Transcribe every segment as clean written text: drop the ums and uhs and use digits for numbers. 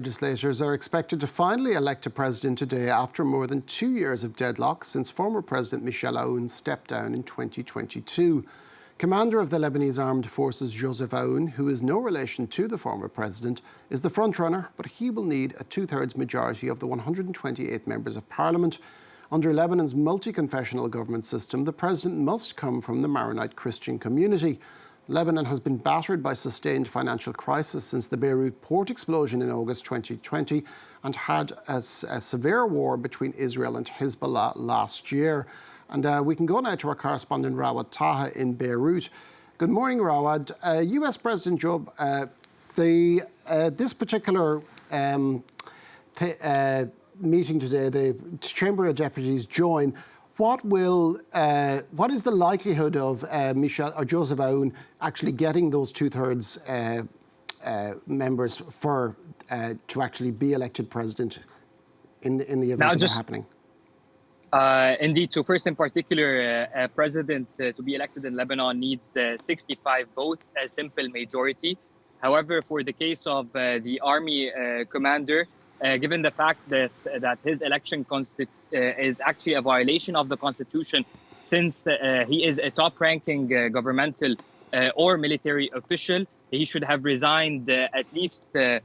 Legislators are expected to finally elect a president today after more than 2 years of deadlock since former President Michel Aoun stepped down in 2022. Commander of the Lebanese Armed Forces Joseph Aoun, who is no relation to the former president, is the frontrunner, but he will need a two-thirds majority of the 128 members of parliament. Under Lebanon's multi-confessional government system, the president must come from the Maronite Christian community. Lebanon has been battered by sustained financial crisis since the Beirut port explosion in August 2020 and had a severe war between Israel and Hezbollah last year. And we can go now to our correspondent Rawad Taha in Beirut. Good morning, Rawad. US President Joe, this particular meeting today, the Chamber of Deputies join. What is the likelihood of Michel or Joseph Aoun actually getting those two-thirds members to actually be elected president in the event of it happening? Indeed. So first, in particular, a president to be elected in Lebanon needs 65 votes, a simple majority. However, for the case of the army commander, given the fact that his election is actually a violation of the Constitution, since he is a top-ranking governmental or military official, he should have resigned at least a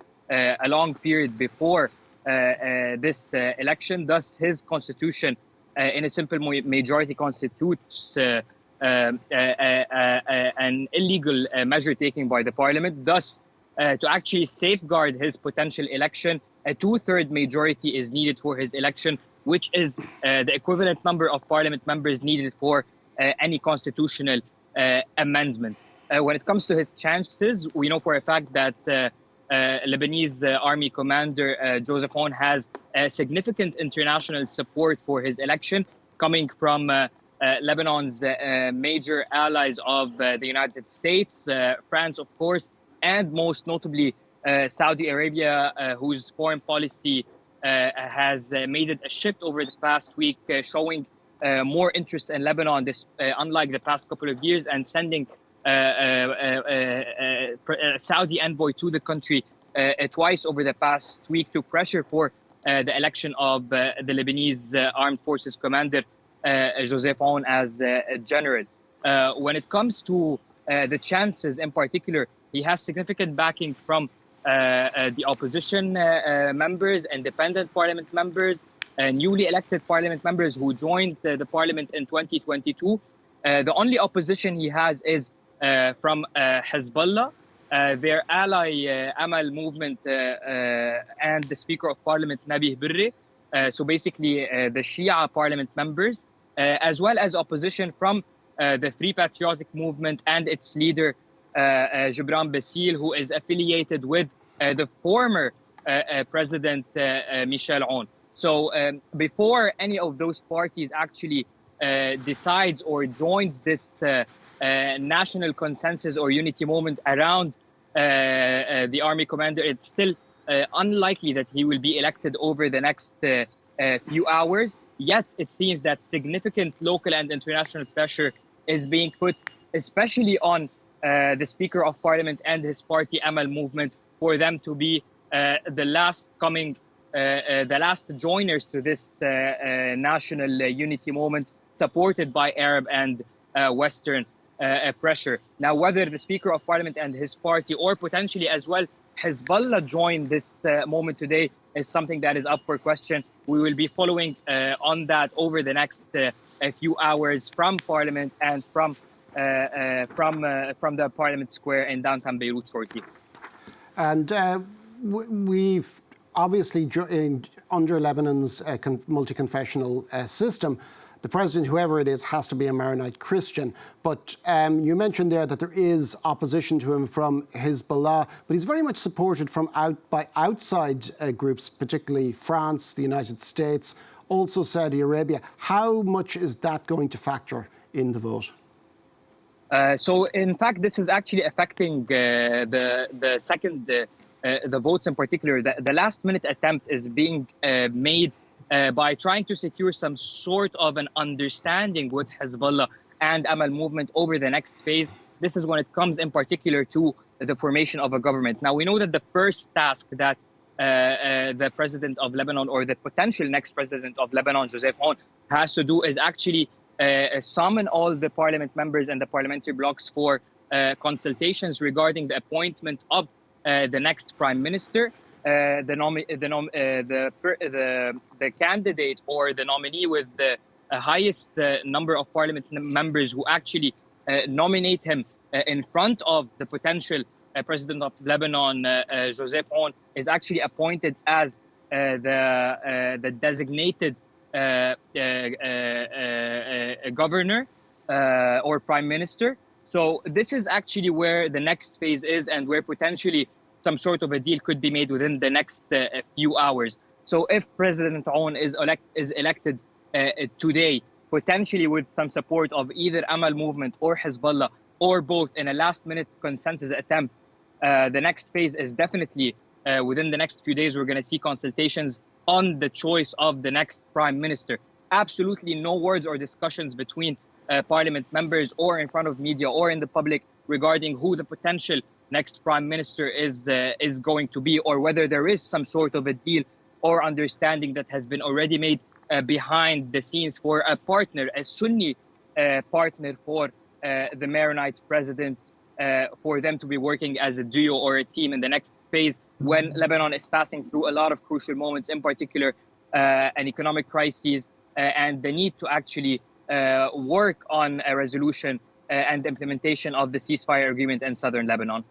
long period before this election. Thus, his constitution, in a simple majority, constitutes an illegal measure taken by the parliament. Thus, to actually safeguard his potential election, a two-thirds majority is needed for his election, which is the equivalent number of parliament members needed for any constitutional amendment. When it comes to his chances, we know for a fact that Lebanese army commander Joseph Aoun has significant international support for his election, coming from Lebanon's major allies of the United States, France, of course, and most notably Saudi Arabia, whose foreign policy has made it a shift over the past week, showing more interest in Lebanon, unlike the past couple of years, and sending a Saudi envoy to the country twice over the past week to pressure for the election of the Lebanese Armed Forces commander, Joseph Aoun, as general. When it comes to the chances in particular, he has significant backing from the opposition members, independent parliament members, newly elected parliament members who joined the parliament in 2022. The only opposition he has is from Hezbollah, their ally Amal movement, and the Speaker of Parliament, Nabih Berri. So basically the Shia parliament members, as well as opposition from the Free Patriotic Movement and its leader, Gibran Bassil, who is affiliated with the former President Michel Aoun. So before any of those parties actually decides or joins this national consensus or unity moment around the army commander, it's still unlikely that he will be elected over the next few hours. Yet it seems that significant local and international pressure is being put, especially on the Speaker of Parliament and his party Amal movement, for them to be the last joiners to this national unity moment, supported by Arab and Western pressure. Now, whether the Speaker of Parliament and his party, or potentially as well Hezbollah, join this moment today is something that is up for question. We will be following on that over the next few hours from Parliament and from the Parliament Square in downtown Beirut shortly. And we've obviously, under Lebanon's multi-confessional system, the president, whoever it is, has to be a Maronite Christian. But you mentioned there that there is opposition to him from Hezbollah, but he's very much supported by outside groups, particularly France, the United States, also Saudi Arabia. How much is that going to factor in the vote? So, in fact, this is actually affecting the votes in particular. The last-minute attempt is being made by trying to secure some sort of an understanding with Hezbollah and Amal movement over the next phase. This is when it comes in particular to the formation of a government. Now, we know that the first task that the president of Lebanon, or the potential next president of Lebanon, Joseph Aoun, has to do is actually summon all the parliament members and the parliamentary blocs for consultations regarding the appointment of the next prime minister. The candidate or the nominee with the highest number of parliament members who actually nominate him in front of the potential president of Lebanon, Joseph Aoun, is actually appointed as the designated governor or prime minister. So this is actually where the next phase is, and where potentially some sort of a deal could be made within the next few hours. So if President Aoun is elected today, potentially with some support of either Amal movement or Hezbollah, or both, in a last-minute consensus attempt, the next phase is definitely within the next few days. We're going to see consultations on the choice of the next prime minister. Absolutely no words or discussions between parliament members or in front of media or in the public regarding who the potential next prime minister is going to be, or whether there is some sort of a deal or understanding that has been already made behind the scenes for a partner, a Sunni partner for the Maronite president, for them to be working as a duo or a team in the next phase, when Lebanon is passing through a lot of crucial moments, in particular an economic crisis and the need to actually work on a resolution and implementation of the ceasefire agreement in southern Lebanon.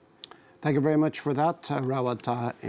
Thank you very much for that, Rawad Taha.